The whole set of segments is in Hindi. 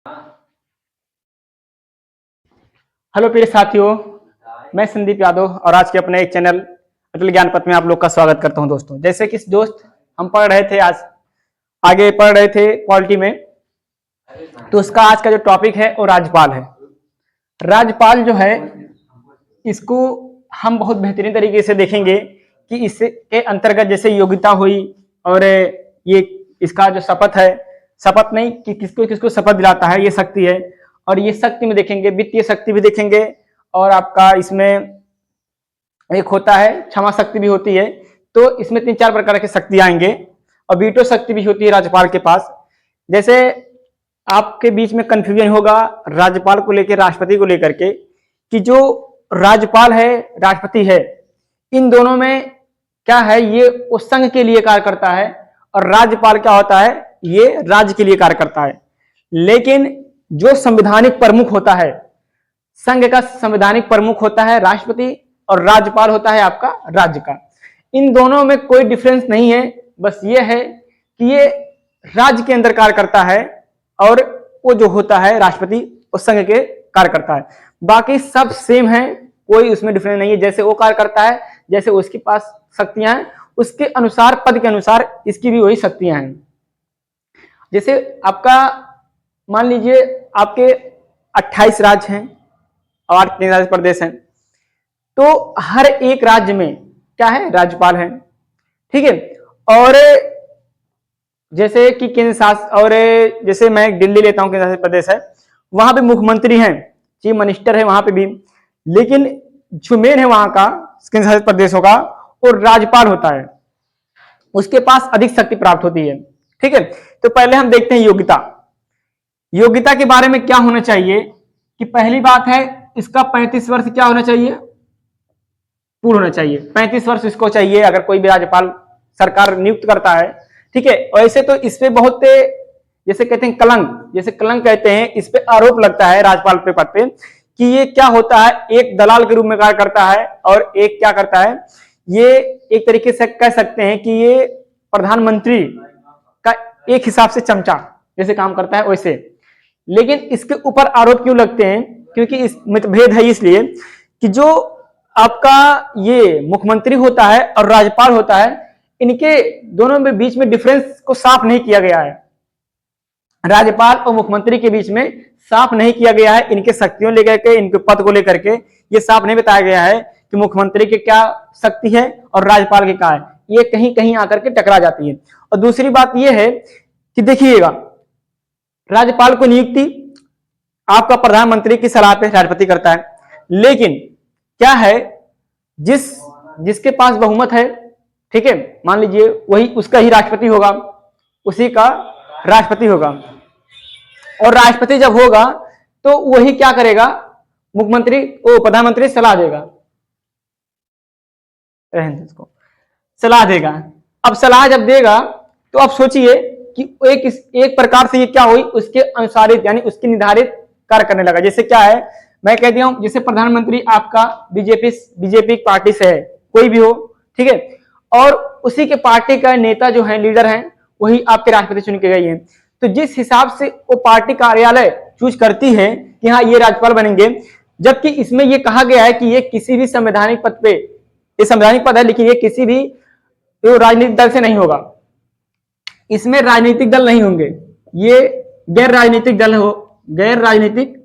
हेलो प्रिय साथियों, मैं संदीप यादव और आज के अपने एक चैनल अटल ज्ञान पथ में आप लोग का स्वागत करता हूं। दोस्तों, जैसे कि दोस्त हम पढ़ रहे थे, आज आगे पढ़ रहे थे पॉलिटी में, तो उसका आज का जो टॉपिक है वो राज्यपाल है। राज्यपाल जो है, इसको हम बहुत बेहतरीन तरीके से देखेंगे कि इसके अंतर्गत जैसे योग्यता हुई और ये इसका जो शपथ है, शपथ नहीं कि किसको किसको शपथ दिलाता है, ये शक्ति है। और ये शक्ति में देखेंगे, वित्तीय शक्ति भी देखेंगे, और आपका इसमें एक होता है क्षमा शक्ति भी होती है। तो इसमें 3-4 प्रकार की शक्ति आएंगे और वीटो शक्ति भी होती है राज्यपाल के पास। जैसे आपके बीच में कंफ्यूजन होगा राज्यपाल को लेकर, राष्ट्रपति को लेकर के, कि जो राज्यपाल है, राष्ट्रपति है, इन दोनों में क्या है, ये उस संघ के लिए कार्य करता है और राज्यपाल क्या होता है, ये राज्य के लिए कार्य करता है। लेकिन जो संवैधानिक प्रमुख होता है, संघ का संवैधानिक प्रमुख होता है राष्ट्रपति और राज्यपाल होता है आपका राज्य का। इन दोनों में कोई डिफरेंस नहीं है, बस ये है कि ये राज्य के अंदर कार्य करता है और वो जो होता है राष्ट्रपति, उस संघ के कार्य करता है। बाकी सब सेम है, कोई उसमें डिफरेंस नहीं है। जैसे वो कार्य करता है, जैसे उसके पास शक्तियां हैं, उसके अनुसार, पद के अनुसार इसकी भी वही शक्तियां हैं। जैसे आपका मान लीजिए आपके 28 राज्य हैं और 8 केंद्र प्रदेश हैं, तो हर एक राज्य में क्या है, राज्यपाल है, ठीक है। और जैसे कि केंद्र शासित, और जैसे मैं दिल्ली लेता हूं, केंद्र शासित प्रदेश है, वहां पे मुख्यमंत्री हैं, चीफ मिनिस्टर है वहां पे भी, लेकिन जो मेन है वहां का केंद्र शासित प्रदेशों का, वो राज्यपाल होता है, उसके पास अधिक शक्ति प्राप्त होती है, ठीक है। तो पहले हम देखते हैं योग्यता। योग्यता के बारे में क्या होना चाहिए कि पहली बात है, इसका 35 वर्ष क्या होना चाहिए, पूर्ण होना चाहिए। 35 वर्ष इसको चाहिए अगर कोई भी राज्यपाल सरकार नियुक्त करता है, ठीक है। वैसे तो इस पे बहुत, जैसे कहते हैं कलंक, जैसे कलंक कहते हैं, इस पे आरोप लगता है राज्यपाल पे पद पे कि ये क्या होता है, एक दलाल के रूप में कार्य करता है और एक क्या करता है, ये एक तरीके से कह सकते हैं कि ये प्रधानमंत्री का एक हिसाब से चमचा जैसे काम करता है वैसे। लेकिन इसके ऊपर आरोप क्यों लगते हैं, क्योंकि इस मतभेद है, इसलिए कि जो आपका ये मुख्यमंत्री होता है और राज्यपाल होता है, इनके दोनों में बीच में डिफरेंस को साफ नहीं किया गया है। राज्यपाल और मुख्यमंत्री के बीच में साफ नहीं किया गया है, इनके शक्तियों लेकर के, इनके पद को लेकर के ये साफ नहीं बताया गया है कि मुख्यमंत्री की क्या शक्ति है और राज्यपाल की क्या है। ये कहीं कहीं आकर के टकरा जाती है। और दूसरी बात यह है कि देखिएगा, राज्यपाल को नियुक्ति आपका प्रधानमंत्री की सलाह पे राष्ट्रपति करता है, लेकिन क्या है, जिसके पास बहुमत है, ठीक है, मान लीजिए वही उसका ही राष्ट्रपति होगा, उसी का राष्ट्रपति होगा। और राष्ट्रपति जब होगा तो वही क्या करेगा, मुख्यमंत्री ओ प्रधानमंत्री सलाह देगा, इसको सलाह देगा। अब सलाह जब देगा तो आप सोचिए कि एक प्रकार से ये क्या हुई, उसके अनुसारित यानी उसके निर्धारित कार्य करने लगा। जैसे क्या है, मैं कह दिया हूं, जैसे प्रधानमंत्री आपका बीजेपी पार्टी से है, कोई भी हो, ठीक है, और उसी के पार्टी का नेता जो है, लीडर है, वही आपके राष्ट्रपति चुन के गई है। तो जिस हिसाब से वो पार्टी कार्यालय चूज करती है कि हाँ ये राज्यपाल बनेंगे, जबकि इसमें ये कहा गया है कि ये किसी भी संवैधानिक पद पे, ये संवैधानिक पद है, लेकिन ये किसी भी राजनीतिक दल से नहीं होगा, इसमें राजनीतिक दल नहीं होंगे, ये गैर राजनीतिक दल हो, गैर राजनीतिक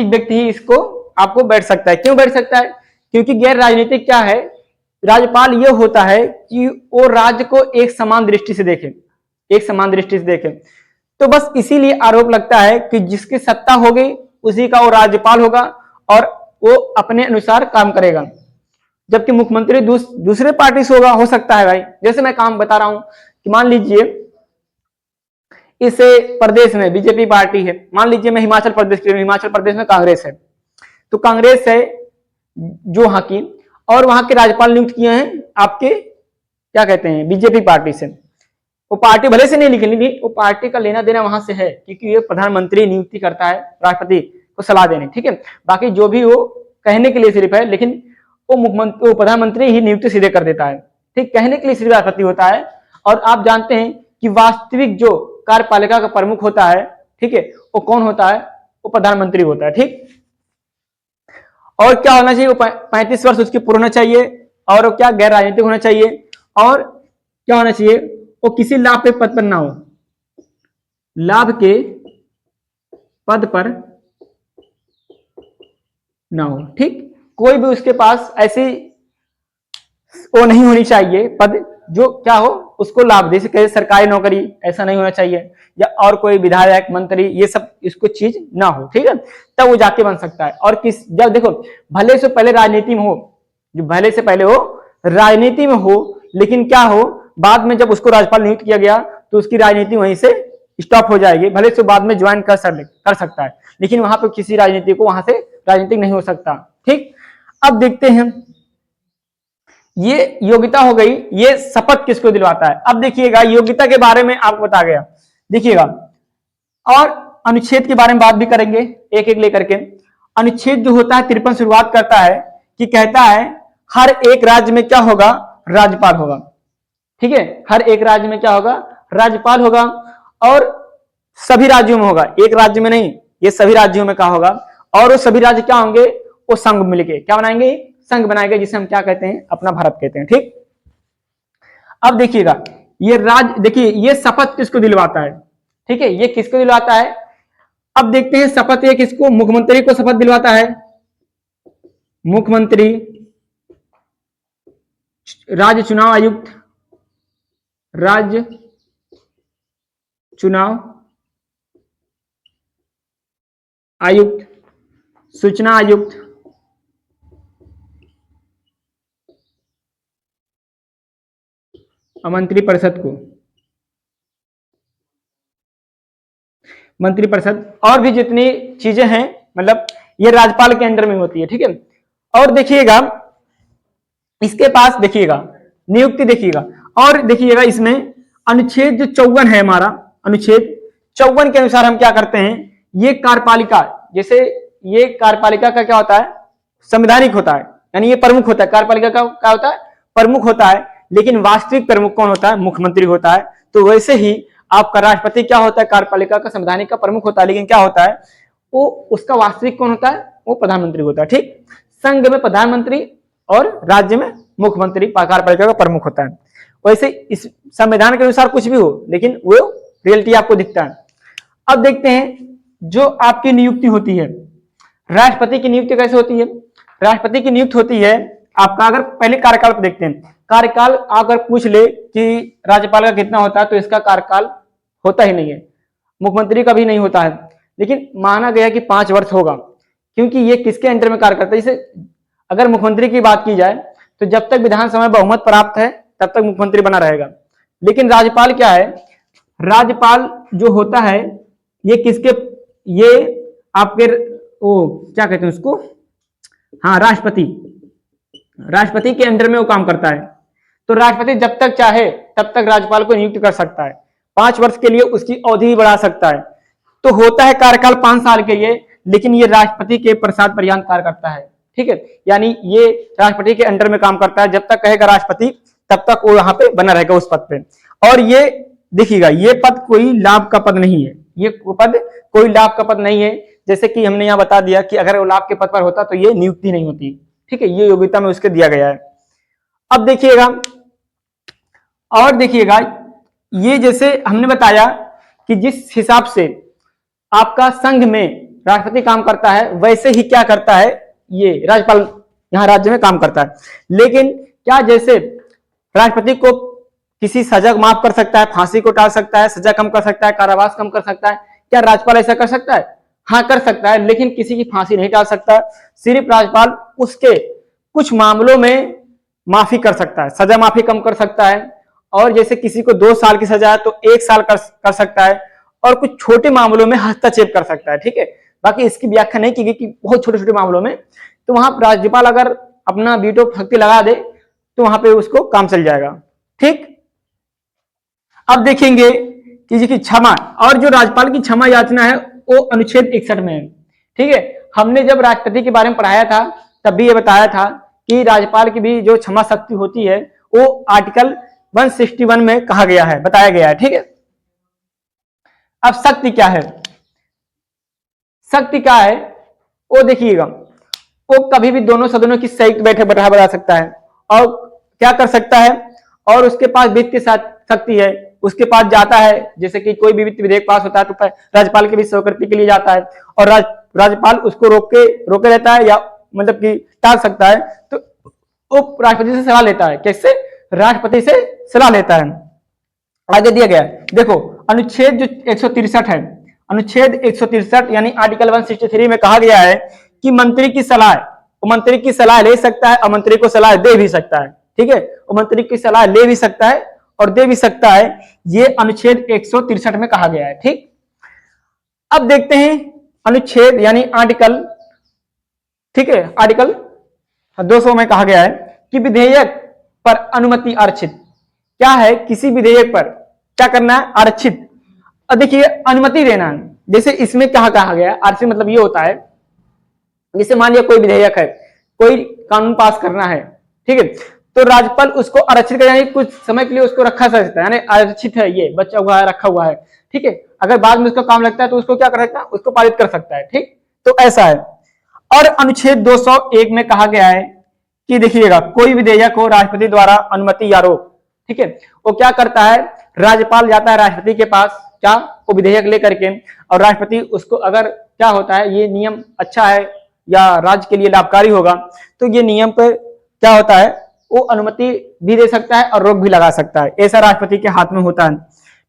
व्यक्ति ही इसको आपको बैठ सकता है। क्यों बैठ सकता है, क्योंकि गैर राजनीतिक क्या है, राज्यपाल ये होता है कि वो राज्य को एक समान दृष्टि से देखे, एक समान दृष्टि से देखे। तो बस इसीलिए आरोप लगता है कि जिसकी सत्ता होगी उसी का वो राज्यपाल होगा और वो अपने अनुसार काम करेगा, जबकि मुख्यमंत्री दूसरे पार्टी से होगा, हो सकता है भाई। जैसे मैं काम बता रहा हूं कि मान लीजिए इस प्रदेश में बीजेपी पार्टी है, मान लीजिए मैं हिमाचल प्रदेश में कांग्रेस है, तो कांग्रेस है जो वहां की, और वहां के राज्यपाल नियुक्त किए हैं आपके क्या कहते हैं, बीजेपी पार्टी से। वो पार्टी भले से नहीं लिखी, लेकिन वो पार्टी का लेना देना वहां से है, क्योंकि ये प्रधानमंत्री नियुक्ति करता है राष्ट्रपति को सलाह देने, ठीक है। बाकी जो भी वो कहने के लिए सिर्फ है, लेकिन वो प्रधानमंत्री ही नियुक्ति सीधे कर देता है। ठीक, कहने के लिए सिर्फ राष्ट्रपति होता है। और आप जानते हैं कि वास्तविक जो कार्यपालिका का प्रमुख होता है, ठीक है, वो कौन होता है? वो प्रधानमंत्री होता है। ठीक, और क्या होना चाहिए? वो 35 वर्ष उसकी पूर्ण होना चाहिए, और क्या गैर राजनीतिक होना चाहिए, और क्या होना चाहिए? वो किसी लाभ के पद पर ना हो, लाभ के पद पर ना हो। ठीक, कोई भी उसके पास ऐसी वो नहीं होनी चाहिए पद जो क्या हो, उसको लाभ दे सके, सरकारी नौकरी ऐसा नहीं होना चाहिए, या और कोई विधायक मंत्री ये सब इसको चीज ना हो। ठीक है, तब वो जाके बन सकता है। और किस जब देखो भले से पहले राजनीति में हो, जो भले से पहले हो राजनीति में हो, लेकिन क्या हो, बाद में जब उसको राज्यपाल नियुक्त किया गया तो उसकी राजनीति वहीं से स्टॉप हो जाएगी। भले से बाद में ज्वाइन कर सकता है, लेकिन वहां पर किसी राजनीति को वहां से राजनीतिक नहीं हो सकता। ठीक, अब देखते हैं, ये योग्यता हो गई। ये शपथ किसको दिलवाता है? अब देखिएगा, योग्यता के बारे में आपको बता गया, देखिएगा, और अनुच्छेद के बारे में बात भी करेंगे एक एक लेकर के। अनुच्छेद जो होता है 53 शुरुआत करता है कि कहता है हर एक राज्य में क्या होगा? राज्यपाल होगा। ठीक है, हर एक राज्य में क्या होगा? राज्यपाल होगा, और सभी राज्यों में होगा, एक राज्य में नहीं, ये सभी राज्यों में क्या होगा? और वो सभी राज्य क्या होंगे? वो संघ मिलके क्या बनाएंगे? संघ बनाएंगे, जिसे हम क्या कहते हैं? अपना भारत कहते हैं। ठीक, अब देखिएगा, ये राज्य, देखिए ये शपथ किसको दिलवाता है? ठीक है, ये किसको दिलवाता है? अब देखते हैं शपथ ये किसको? मुख्यमंत्री को शपथ दिलवाता है। मुख्यमंत्री, राज्य चुनाव आयुक्त, राज्य चुनाव आयुक्त, सूचना आयुक्त, मंत्रिपरिषद को, मंत्रिपरिषद, और भी जितनी चीजें हैं, मतलब ये राज्यपाल के अंडर में होती है। ठीक है, और देखिएगा इसके पास, देखिएगा नियुक्ति, देखिएगा, और देखिएगा इसमें अनुच्छेद जो 54 है हमारा, अनुच्छेद 54 के अनुसार हम क्या करते हैं? ये कार्यपालिका, जैसे ये कार्यपालिका का क्या होता है? संवैधानिक होता है, यानी ये प्रमुख होता है। कार्यपालिका का क्या होता है? प्रमुख होता है, लेकिन वास्तविक प्रमुख कौन होता है? मुख्यमंत्री होता है। तो वैसे ही आपका राष्ट्रपति क्या होता है? कार्यपालिका का संवैधानिक का प्रमुख होता है, लेकिन क्या होता है वो, उसका वास्तविक कौन होता है? वो प्रधानमंत्री होता है। ठीक, संघ में प्रधानमंत्री और राज्य में मुख्यमंत्री कार्यपालिका का प्रमुख होता है। वैसे इस संविधान के अनुसार कुछ भी हो, लेकिन वो रियलिटी आपको दिखता है। अब देखते हैं जो आपकी नियुक्ति होती है, राष्ट्रपति की नियुक्ति कैसे होती है? राष्ट्रपति की नियुक्ति होती है आपका, अगर पहले कार्यकाल पर देखते हैं, कार्यकाल अगर पूछ ले कि राज्यपाल का कितना होता है, तो इसका कार्यकाल होता ही नहीं है, मुख्यमंत्री का भी नहीं होता है, लेकिन माना गया कि 5 वर्ष होगा, क्योंकि ये किसके अंडर में कार्य करता है? जैसे अगर मुख्यमंत्री की बात की जाए तो जब तक विधानसभा में बहुमत प्राप्त है तब तक मुख्यमंत्री बना रहेगा। लेकिन राज्यपाल क्या है? राज्यपाल जो होता है ये किसके, ये आपके वो क्या कहते हैं उसको, हाँ राष्ट्रपति, राष्ट्रपति के अंडर में वो काम करता है। तो राष्ट्रपति जब तक चाहे तब तक राज्यपाल को नियुक्त कर सकता है, 5 वर्ष के लिए उसकी अवधि भी बढ़ा सकता है। तो होता है कार्यकाल 5 साल के लिए, लेकिन ये राष्ट्रपति के प्रसाद पर्यंत कार्य करता है। ठीक है, यानी ये राष्ट्रपति के अंडर में काम करता है, जब तक कहेगा राष्ट्रपति तब तक वो यहाँ पे बना रहेगा उस पद पे। और ये देखिएगा, ये पद कोई लाभ का पद नहीं है, ये पद कोई लाभ का पद नहीं है। जैसे कि हमने यहाँ बता दिया कि अगर वो लाभ के पद पर होता तो ये नियुक्ति नहीं होती। ठीक है, ये योग्यता में उसके दिया गया है। अब देखिएगा, और देखिएगा ये जैसे हमने बताया कि जिस हिसाब से आपका संघ में राष्ट्रपति काम करता है, वैसे ही क्या करता है ये राज्यपाल यहाँ राज्य में काम करता है। लेकिन क्या जैसे राष्ट्रपति को किसी सजा माफ कर सकता है, फांसी को टाल सकता है, सजा कम कर सकता है, कारावास कम कर सकता है, क्या राज्यपाल ऐसा कर सकता है? हाँ कर सकता है, लेकिन किसी की फांसी नहीं टाल सकता। सिर्फ राज्यपाल उसके कुछ मामलों में माफी कर सकता है, सजा माफी कम कर सकता है, और जैसे किसी को 2 साल की सजा है तो 1 साल कर सकता है, और कुछ छोटे मामलों में हस्तक्षेप कर सकता है। ठीक है, बाकी इसकी व्याख्या नहीं की गई कि बहुत छोटे छोटे मामलों में, तो वहां राज्यपाल अगर अपना वीटो शक्ति लगा दे तो वहां पे उसको काम चल जाएगा। ठीक, अब देखेंगे कि जी की क्षमा, और जो राज्यपाल की क्षमा याचना है वो अनुच्छेद 61 में है। ठीक है, हमने जब राष्ट्रपति के बारे में पढ़ाया था तब भी ये बताया था कि राज्यपाल की भी जो क्षमा शक्ति होती है वो आर्टिकल 161 में कहा गया है, बताया गया है। ठीक है, अब शक्ति क्या है, शक्ति क्या है वो देखिएगा, वो कभी भी दोनों सदनों की संयुक्त बैठक बढ़ा सकता है और क्या कर सकता है, और उसके पास वित्तीय शक्ति है, उसके पास जाता है, जैसे कि कोई भी वित्त विधेयक पास होता है तो राज्यपाल के भी स्वीकृति के लिए जाता है और राज्यपाल उसको रोके रहता है या मतलब कि टाल सकता है, तो वो राष्ट्रपति से सलाह लेता है। कैसे? राष्ट्रपति से सलाह लेता है। आगे दिया गया है, देखो अनुच्छेद जो 163 है, अनुच्छेद 163 यानी आर्टिकल 163 में कहा गया है कि मंत्री की सलाह ले सकता है और मंत्री को सलाह दे भी सकता है। ठीक है, वो मंत्री की सलाह ले भी सकता है और दे भी सकता है, ये अनुच्छेद 163 में कहा गया है। ठीक, अब देखते हैं अनुच्छेद यानी आर्टिकल, ठीक है, आर्टिकल 200 में कहा गया है कि विधेयक पर अनुमति आरक्षित। क्या है? किसी विधेयक पर क्या करना है? आरक्षित। देखिए अनुमति देना है, जैसे इसमें क्या कहा गया है, आरक्षित मतलब ये होता है, जैसे मान लिया कोई विधेयक है, कोई कानून पास करना है, ठीक है, तो राज्यपाल उसको आरक्षित कर, यानी कुछ समय के लिए उसको रखा जा सकता है, यानी आरक्षित है, ये बचा हुआ है, रखा हुआ है। ठीक है, अगर बाद में उसका काम लगता है तो उसको क्या कर सकता है? उसको पारित कर सकता है। ठीक, तो ऐसा है। और अनुच्छेद 201 में कहा गया है कि देखिएगा कोई विधेयक हो राष्ट्रपति द्वारा अनुमति या रोक, ठीक है, वो क्या करता है? राज्यपाल जाता है राष्ट्रपति के पास, क्या? वो विधेयक लेकर के, और राष्ट्रपति उसको अगर क्या होता है ये नियम अच्छा है या राज्य के लिए लाभकारी होगा तो ये नियम पर क्या होता है, वो अनुमति भी दे सकता है और रोक भी लगा सकता है। ऐसा राष्ट्रपति के हाथ में होता है।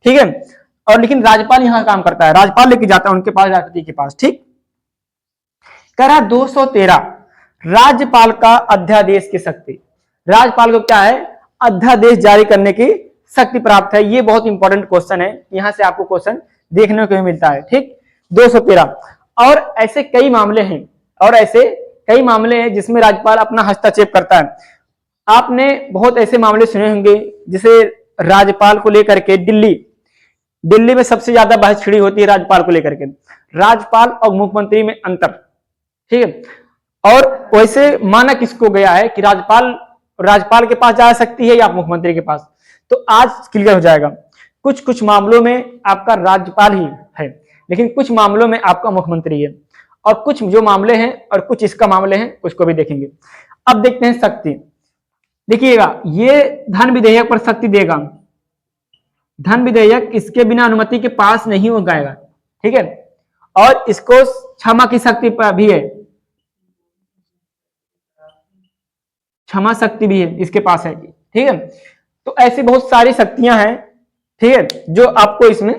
ठीक है, और लेकिन राज्यपाल यहां काम करता है, राज्यपाल लेके जाता है उनके पास, राष्ट्रपति के पास। ठीक, कह रहा 213 राज्यपाल का अध्यादेश की शक्ति। राज्यपाल को क्या है? अध्यादेश जारी करने की शक्ति प्राप्त है। ये बहुत इंपॉर्टेंट क्वेश्चन है, यहां से आपको क्वेश्चन देखने को मिलता है। ठीक, 213। और ऐसे कई मामले हैं, और ऐसे कई मामले हैं जिसमें राज्यपाल अपना हस्तक्षेप करता है। आपने बहुत ऐसे मामले सुने होंगे जिसे राज्यपाल को लेकर के दिल्ली में सबसे ज्यादा बहस छिड़ी होती है राज्यपाल को लेकर के, राज्यपाल और मुख्यमंत्री में अंतर। ठीक है, और वैसे माना किसको गया है कि राज्यपाल के पास जा सकती है या मुख्यमंत्री के पास, तो आज क्लियर हो जाएगा। कुछ मामलों में आपका राज्यपाल ही है, लेकिन कुछ मामलों में आपका मुख्यमंत्री है, और कुछ जो मामले हैं और कुछ इसका मामले हैं उसको भी देखेंगे। अब देखते हैं शक्ति। देखिएगा ये धन विधेयक पर शक्ति देगा, धन विधेयक इसके बिना अनुमति के पास नहीं हो जाएगा। ठीक है, और इसको क्षमा की शक्ति पर भी है, क्षमा शक्ति भी है इसके पास है। ठीक है, तो ऐसी बहुत सारी शक्तियां हैं, ठीक है, जो आपको इसमें।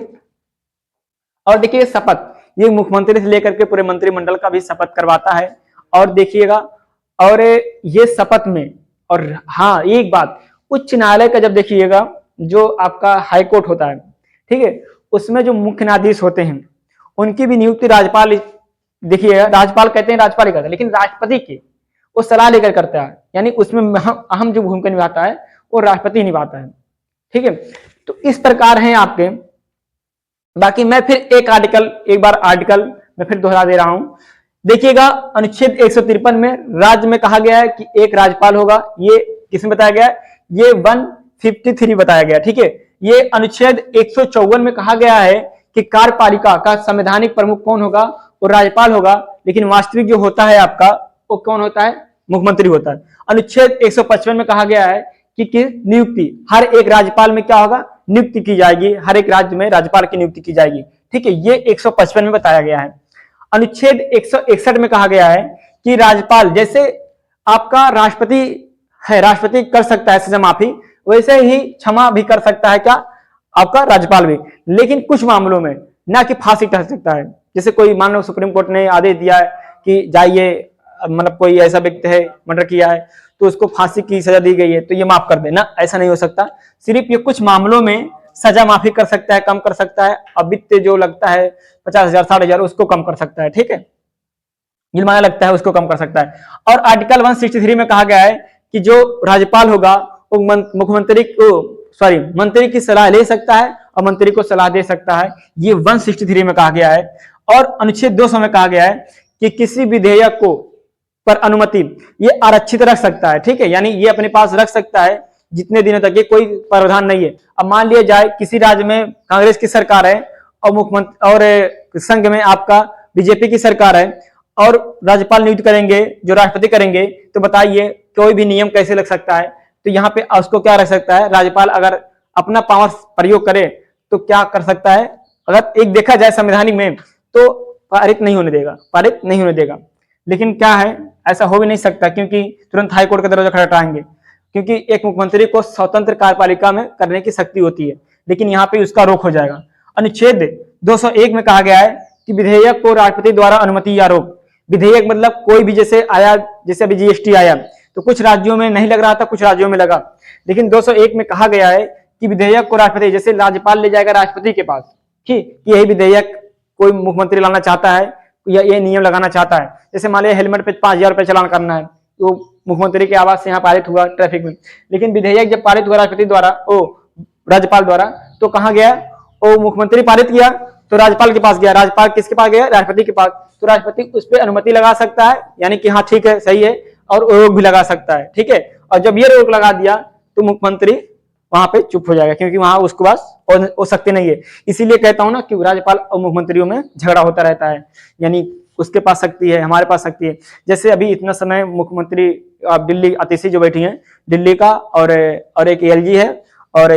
और देखिए शपथ, ये मुख्यमंत्री से लेकर के पूरे मंत्रिमंडल का भी शपथ करवाता है। और देखिएगा, और ये शपथ में, और हाँ एक बात, उच्च न्यायालय का जब देखिएगा जो आपका हाई कोर्ट होता है, ठीक है, उसमें जो मुख्य न्यायाधीश होते हैं उनकी भी नियुक्ति राज्यपाल, देखिएगा राज्यपाल कहते हैं राज्यपाल ही करता है, लेकिन राष्ट्रपति की वो सलाह लेकर करता है, यानी उसमें अहम जो भूमिका निभाता है वो राष्ट्रपति निभाता है। ठीक है, तो इस प्रकार हैं आपके। बाकी मैं फिर एक बार आर्टिकल मैं फिर दोहरा दे रहा हूं। देखिएगा अनुच्छेद 153 में राज्य में कहा गया है कि एक राज्यपाल होगा, ये किसमें बताया गया है? ये 153 बताया गया। ठीक है, ये अनुच्छेद 154 में कहा गया है कि कार्यपालिका का संवैधानिक प्रमुख कौन होगा? वो राज्यपाल होगा, लेकिन वास्तविक जो होता है आपका वो कौन होता है? मुख्यमंत्री होता है। अनुच्छेद 155 में कहा गया है कि नियुक्ति हर एक राज्यपाल में क्या होगा? नियुक्ति की जाएगी, हर एक राज्य में राज्यपाल की नियुक्ति की जाएगी। ठीक है, ये 155 में बताया गया है। अनुच्छेद 161 में कहा गया है कि राज्यपाल जैसे आपका राष्ट्रपति है, राष्ट्रपति कर सकता है सजा माफी, वैसे ही क्षमा भी कर सकता है क्या? आपका राज्यपाल भी, लेकिन कुछ मामलों में ना कि फांसी टल सकता है। जैसे कोई मान लो सुप्रीम कोर्ट ने आदेश दिया है कि जाइए, मतलब कोई ऐसा व्यक्ति है मर्डर किया है तो उसको फांसी की सजा दी गई है तो ये माफ कर देना, ऐसा नहीं हो सकता। सिर्फ ये कुछ मामलों में सजा माफी कर सकता है, कम कर सकता है, अब वित्त जो लगता है 50,000 60,000 उसको कम कर सकता है। ठीक है, जुर्माना लगता है उसको कम कर सकता है। और आर्टिकल 163 में कहा गया है कि जो राज्यपाल होगा वो मंत्री की सलाह ले सकता है और मंत्री को सलाह दे सकता है, ये 163 में कहा गया है। और अनुच्छेद 200 में कहा गया है कि किसी विधेयक को पर अनुमति ये आरक्षित रख सकता है। ठीक है, यानी ये अपने पास रख सकता है जितने दिनों तक ये कोई प्रावधान नहीं है। अब मान लिया जाए किसी राज्य में कांग्रेस की सरकार है और मुख्यमंत्री और संघ में आपका बीजेपी की सरकार है और राज्यपाल नियुक्त करेंगे जो राष्ट्रपति करेंगे, तो बताइए कोई भी नियम कैसे लग सकता है। तो यहाँ पे उसको क्या रह सकता है, राज्यपाल अगर अपना पावर प्रयोग करे तो क्या कर सकता है, अगर एक देखा जाए संवैधानिक में तो पारित नहीं होने देगा, पारित नहीं होने देगा। लेकिन क्या है, ऐसा हो भी नहीं सकता क्योंकि तुरंत हाईकोर्ट का दरवाजा खटखटाएंगे, क्योंकि एक मुख्यमंत्री को स्वतंत्र कार्यपालिका में करने की शक्ति होती है, लेकिन यहाँ पे उसका रोक हो जाएगा। अनुच्छेद 201 में कहा गया है कि विधेयक को राष्ट्रपति द्वारा अनुमति या रोक, विधेयक मतलब कोई भी जैसे आया, जैसे अभी जीएसटी आया तो कुछ राज्यों में नहीं लग रहा था, कुछ राज्यों में लगा, लेकिन 201 में कहा गया है कि विधेयक को राष्ट्रपति, जैसे राज्यपाल ले जाएगा राष्ट्रपति के पास कि यही विधेयक कोई मुख्यमंत्री लाना चाहता है या ये नियम लगाना चाहता है, जैसे मान लिया हेलमेट पे 5,000 रुपये चालान करना है, तो मुख्यमंत्री के आवास से यहाँ पारित हुआ ट्रैफिक में, लेकिन विधेयक जब पारित हुआ राष्ट्रपति द्वारा, राज्यपाल द्वारा, तो कहाँ गया, मुख्यमंत्री पारित किया तो राज्यपाल के पास गया, राज्यपाल किसके पास गया, राष्ट्रपति के पास, तो राष्ट्रपति उस पर अनुमति लगा सकता है, यानी कि हाँ ठीक है सही है, और रोक भी लगा सकता है, ठीक है। और जब ये रोक लगा दिया तो मुख्यमंत्री वहां पे चुप हो जाएगा, क्योंकि वहां उसके पास हो सकती नहीं है। इसीलिए कहता हूं ना कि राज्यपाल और मुख्यमंत्रियों में झगड़ा होता रहता है, यानी उसके पास शक्ति है, हमारे पास शक्ति है। जैसे अभी इतना समय मुख्यमंत्री दिल्ली अतिशी जो बैठी है दिल्ली का, और एक एलजी है और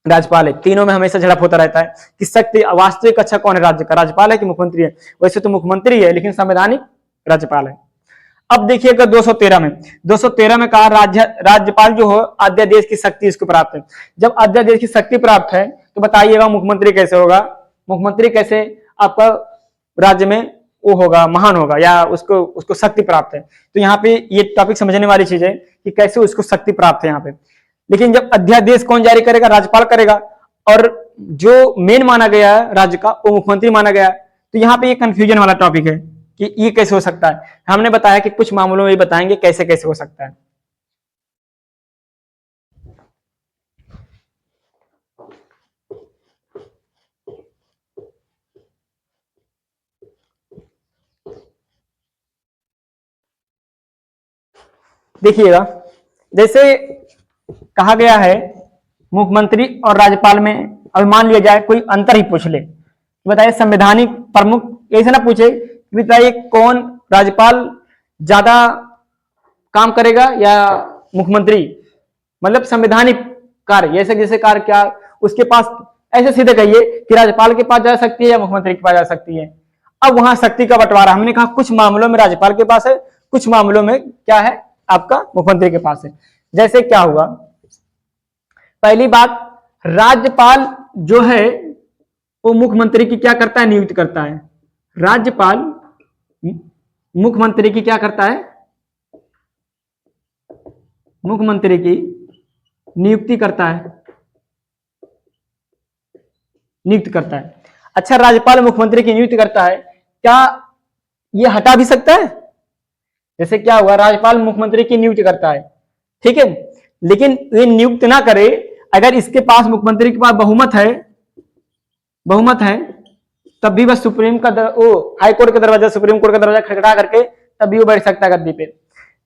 राज्यपाल है, तीनों में हमेशा झड़प होता रहता है कि शक्ति वास्तविक अच्छा कौन है, राज्य का राज्यपाल है कि मुख्यमंत्री है। वैसे तो मुख्यमंत्री है लेकिन संवैधानिक राज्यपाल है। अब देखिएगा 213 में कहा राज्यपाल जो हो अध्यादेश की शक्ति इसको प्राप्त है। जब अध्यादेश की शक्ति प्राप्त है तो बताइएगा मुख्यमंत्री कैसे होगा, मुख्यमंत्री कैसे आपका राज्य में वो होगा, महान होगा, या उसको शक्ति प्राप्त है। तो यहाँ पे ये टॉपिक समझने वाली चीज है कि कैसे उसको शक्ति प्राप्त है यहाँ पे। लेकिन जब अध्यादेश कौन जारी करेगा, राज्यपाल करेगा, और जो मेन माना गया है राज्य का वो मुख्यमंत्री माना गया, तो यहाँ पे ये कंफ्यूजन वाला टॉपिक है कि ये कैसे हो सकता है। हमने बताया कि कुछ मामलों में बताएंगे कैसे कैसे हो सकता है। देखिएगा, जैसे कहा गया है मुख्यमंत्री और राज्यपाल में, अब मान लिया जाए कोई अंतर ही पूछ ले, बताइए संवैधानिक प्रमुख, ऐसे ना पूछे बताइए कौन राज्यपाल ज्यादा काम करेगा या मुख्यमंत्री, मतलब संवैधानिक कार्य, जैसे जैसे कार्य क्या उसके पास, ऐसे सीधे कहिए कि राज्यपाल के पास जा सकती है या मुख्यमंत्री के पास जा सकती है। अब वहां शक्ति का बंटवारा, हमने कहा कुछ मामलों में राज्यपाल के पास है, कुछ मामलों में क्या है आपका मुख्यमंत्री के पास है। जैसे क्या हुआ, पहली बात, राज्यपाल जो है वो मुख्यमंत्री की क्या करता है, नियुक्ति करता है। राज्यपाल मुख्यमंत्री की क्या करता है, मुख्यमंत्री की नियुक्ति करता है, नियुक्त करता है। अच्छा, राज्यपाल मुख्यमंत्री की नियुक्ति करता है, क्या ये हटा भी सकता है? जैसे क्या हुआ, राज्यपाल मुख्यमंत्री की नियुक्ति करता है, ठीक है, लेकिन ये नियुक्त ना करे, अगर इसके पास मुख्यमंत्री के पास बहुमत है तब भी बस सुप्रीम का हाई कोर्ट का दरवाजा, सुप्रीम कोर्ट का दरवाजा खटखटा करके तब भी वो बैठ सकता है गद्दी पे।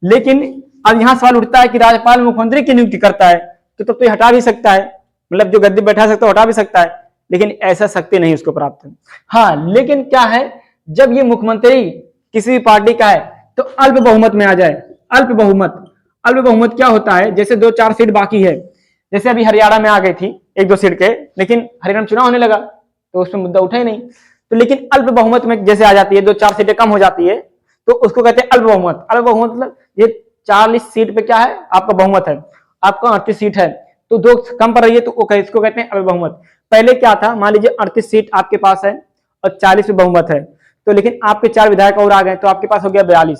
लेकिन अब यहां सवाल उठता है कि राज्यपाल मुख्यमंत्री की नियुक्ति करता है तो तब तो ये हटा भी सकता है, मतलब जो गद्दी बैठा सकता है हटा भी सकता है, लेकिन ऐसा शक्ति नहीं उसको प्राप्त है। हाँ, लेकिन क्या है, जब ये मुख्यमंत्री किसी भी पार्टी का है तो अल्प बहुमत में आ जाए। अल्प बहुमत क्या होता है, जैसे 2-4 सीट बाकी है, जैसे अभी हरियाणा में आ गई थी 1-2 सीट के, लेकिन हरियाणा में चुनाव होने लगा तो उसमें मुद्दा उठा ही नहीं, तो लेकिन अल्प बहुमत में जैसे आ जाती है, 2-4 सीटें कम हो जाती है तो उसको कहते हैं अल्प बहुमत। अल्प बहुमत मतलब ये 40 सीट पे क्या है आपका बहुमत है, आपका 38 सीट है तो 2 कम पर रही है तो इसको कहते हैं अल्प बहुमत। पहले क्या था, मान लीजिए 38 सीट आपके पास है और 40 पे बहुमत है, तो लेकिन आपके 4 विधायक और आ गए तो आपके पास हो गया 42,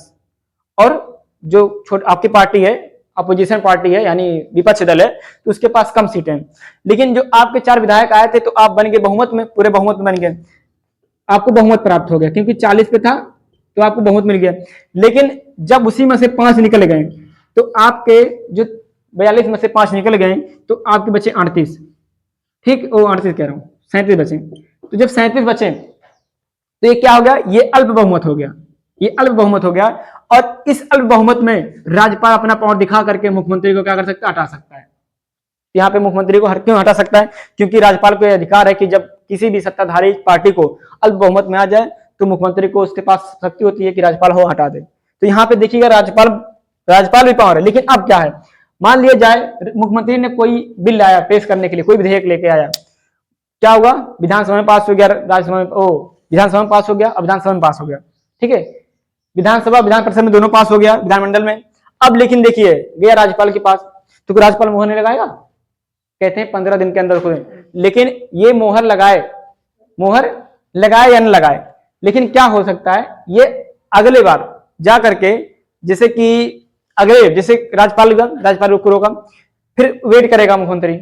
और जो आपकी पार्टी है अपोजिशन पार्टी है यानी विपक्ष दल है तो उसके पास कम सीटें हैं, लेकिन जो आपके 4 विधायक आए थे तो आप बन गए बहुमत में, पूरे बहुमत में बन गए, आपको बहुमत प्राप्त हो गया क्योंकि 40 पे था तो आपको बहुमत मिल गया। लेकिन जब उसी में से 5 निकल गए तो आपके जो 42 में से 5 निकल गए तो आपके बचे 38, ठीक, वो 38 कह रहा हूँ, 37 बचे। तो जब 37 बचे तो ये क्या हो गया, ये अल्प बहुमत हो गया, ये अल्प बहुमत हो गया। और इस अल्प बहुमत में राज्यपाल अपना पावर दिखा करके मुख्यमंत्री को क्या कर सकता है, हटा सकता है। यहाँ पे मुख्यमंत्री को क्यों हटा सकता है, क्योंकि राज्यपाल को यह अधिकार है कि जब किसी भी सत्ताधारी पार्टी को अल्प बहुमत में आ जाए तो मुख्यमंत्री को उसके पास शक्ति होती है कि राज्यपाल हो हटा दे। तो यहाँ पे देखिएगा राज्यपाल भी पावर है। लेकिन अब क्या है, मान लिया जाए मुख्यमंत्री ने कोई बिल लाया पेश करने के लिए, कोई विधेयक लेके आया, क्या होगा, विधानसभा में पास हो गया, राज्यसभा में विधानसभा में पास हो गया, अब विधानसभा में पास हो गया, ठीक है, विधानसभा विधान परिषद में दोनों पास हो गया, विधानमंडल में। अब लेकिन देखिए गया राज्यपाल के पास, तो राज्यपाल मोहर नहीं लगाएगा, कहते हैं 15 दिन के अंदर खुद। लेकिन ये मोहर लगाए या न लगाए, लेकिन क्या हो सकता है, ये अगले बार जा करके जैसे कि अगले जैसे राज्यपाल को रोका, फिर वेट करेगा मुख्यमंत्री,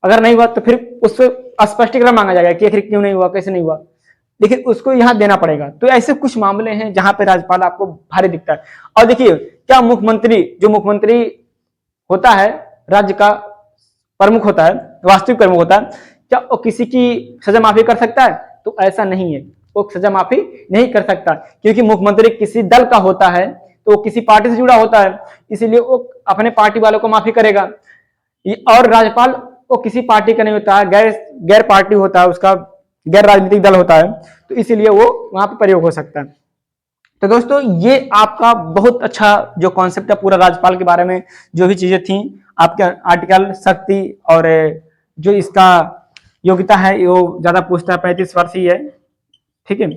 अगर नहीं हुआ तो फिर उससे स्पष्टीकरण मांगा जाएगा कि आखिर क्यों नहीं हुआ, कैसे नहीं हुआ, लेकिन उसको यहाँ देना पड़ेगा। तो ऐसे कुछ मामले हैं जहां पे राज्यपाल आपको भारी दिखता है। और देखिए क्या मुख्यमंत्री होता है, राज्य का प्रमुख होता है, वास्तविक प्रमुख होता है, क्या वो किसी की सजा माफी कर सकता है? तो ऐसा नहीं है, वो सजा माफी नहीं कर सकता, क्योंकि मुख्यमंत्री किसी दल का होता है, तो वो किसी पार्टी से जुड़ा होता है, इसीलिए वो अपने पार्टी वालों को माफी करेगा। और राज्यपाल वो किसी पार्टी का नहीं होता है, गैर पार्टी होता है, उसका गैर राजनीतिक दल होता है, तो इसीलिए वो वहां पे प्रयोग हो सकता है। तो दोस्तों ये आपका बहुत अच्छा जो कॉन्सेप्ट है पूरा राज्यपाल के बारे में, जो भी चीजें थी आपके आर्टिकल शक्ति और जो इसका योग्यता है वो ज्यादा पूछता है, 35 वर्ष ही है, ठीक है।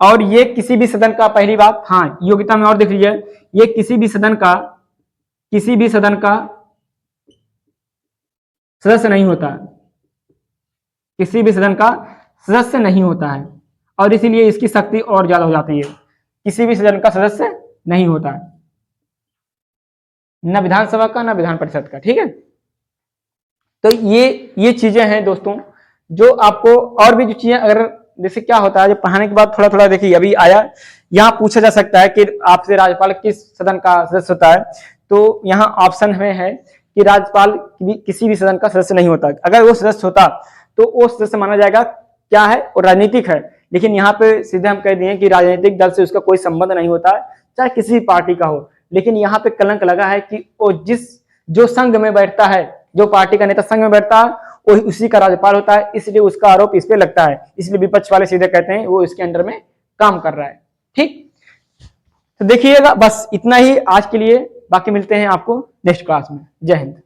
और ये किसी भी सदन का, पहली बात, हाँ योग्यता में और देख लीजिए, ये किसी भी सदन का सदस्य नहीं होता, किसी भी सदन का सदस्य नहीं होता है, और इसीलिए इसकी शक्ति और ज्यादा हो जाती है। किसी भी सदन का सदस्य नहीं होता है, न विधानसभा का न विधान परिषद का, ठीक है। तो ये चीजें हैं दोस्तों, जो आपको और भी जो चीजें, अगर जैसे क्या होता है जब पढ़ाने के बाद थोड़ा देखिए अभी आया, यहाँ पूछा जा सकता है कि आपसे राज्यपाल किस सदन का सदस्य होता है, तो यहाँ ऑप्शन में है कि राज्यपाल किसी भी सदन का सदस्य नहीं होता। अगर वो सदस्य होता तो वो सदस्य माना जाएगा क्या है, वो राजनीतिक है, लेकिन यहाँ पे सीधे हम कह दिए कि राजनीतिक दल से उसका कोई संबंध नहीं होता है, चाहे किसी भी पार्टी का हो। लेकिन यहाँ पे कलंक लगा है कि वो जो संघ में बैठता है, जो पार्टी का नेता संघ में बैठता है, वो उसी का राज्यपाल होता है, इसलिए उसका आरोप इस पे लगता है, इसलिए विपक्ष वाले सीधे कहते हैं वो इसके अंडर में काम कर रहा है, ठीक। तो देखिएगा बस इतना ही आज के लिए, बाकी मिलते हैं आपको नेक्स्ट क्लास में। जय हिंद।